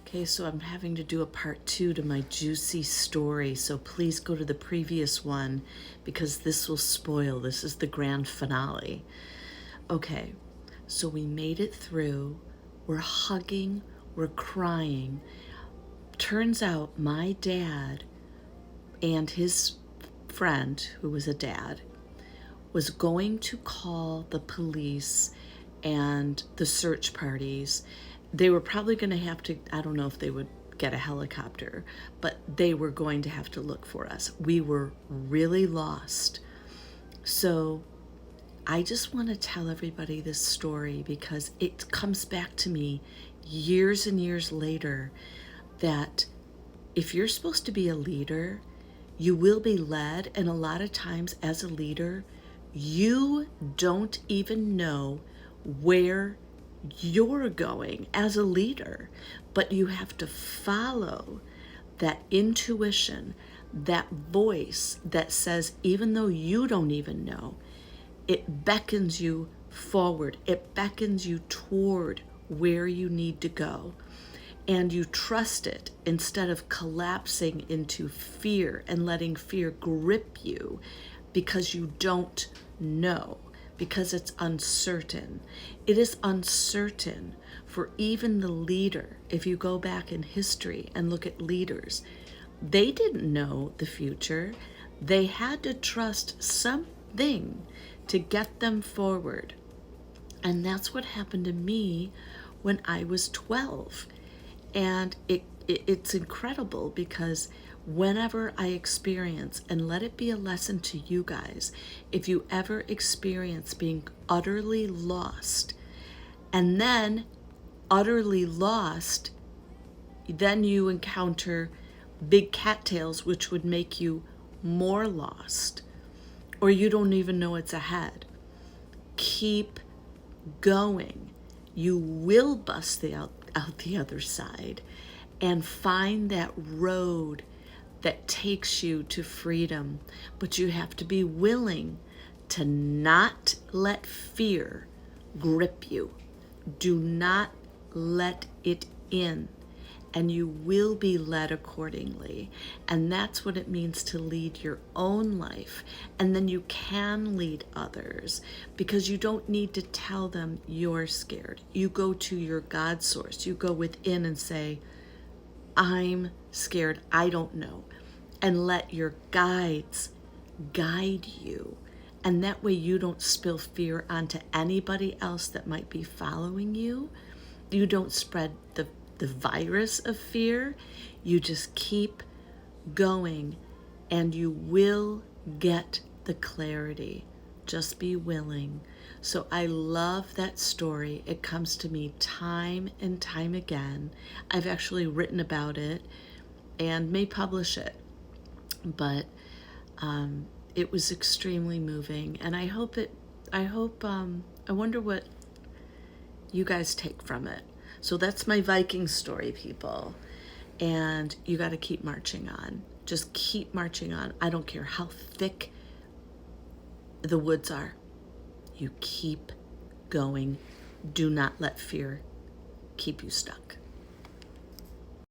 Okay, so I'm having to do a part 2 to my juicy story, so please go to the previous one because this will spoil. This is the grand finale. Okay, so we made it through. We're hugging, we're crying. Turns out my dad and his friend, who was a dad, was going to call the police and the search parties. They were probably going to have to, I don't know if they would get a helicopter, but they were going to have to look for us. We were really lost. So I just want to tell everybody this story because it comes back to me years and years later that if you're supposed to be a leader, you will be led, and a lot of times as a leader, you don't even know where you're going as a leader, but you have to follow that intuition, that voice that says, even though you don't even know, it beckons you forward, it beckons you toward where you need to go. And you trust it instead of collapsing into fear and letting fear grip you because you don't know, because it's uncertain. It is uncertain for even the leader. If you go back in history and look at leaders, they didn't know the future. They had to trust something to get them forward. And that's what happened to me when I was 12. And it's incredible because whenever I experience, and let it be a lesson to you guys, if you ever experience being utterly lost and then utterly lost, then you encounter big cattails, which would make you more lost, or you don't even know it's ahead. Keep going. You will bust out the other side and find that road that takes you to freedom. But you have to be willing to not let fear grip you. Do not let it in, and you will be led accordingly. And that's what it means to lead your own life. And then you can lead others because you don't need to tell them you're scared. You go to your God source. You go within and say, I'm scared, I don't know. And let your guides guide you. And that way you don't spill fear onto anybody else that might be following you. You don't spread the virus of fear. You just keep going and you will get the clarity. Just be willing. So I love that story. It comes to me time and time again. I've actually written about it and may publish it, but it was extremely moving, and I wonder what you guys take from it. So that's my Viking story, people. And you got to keep marching on. Just keep marching on. I don't care how thick the woods are. You keep going. Do not let fear keep you stuck.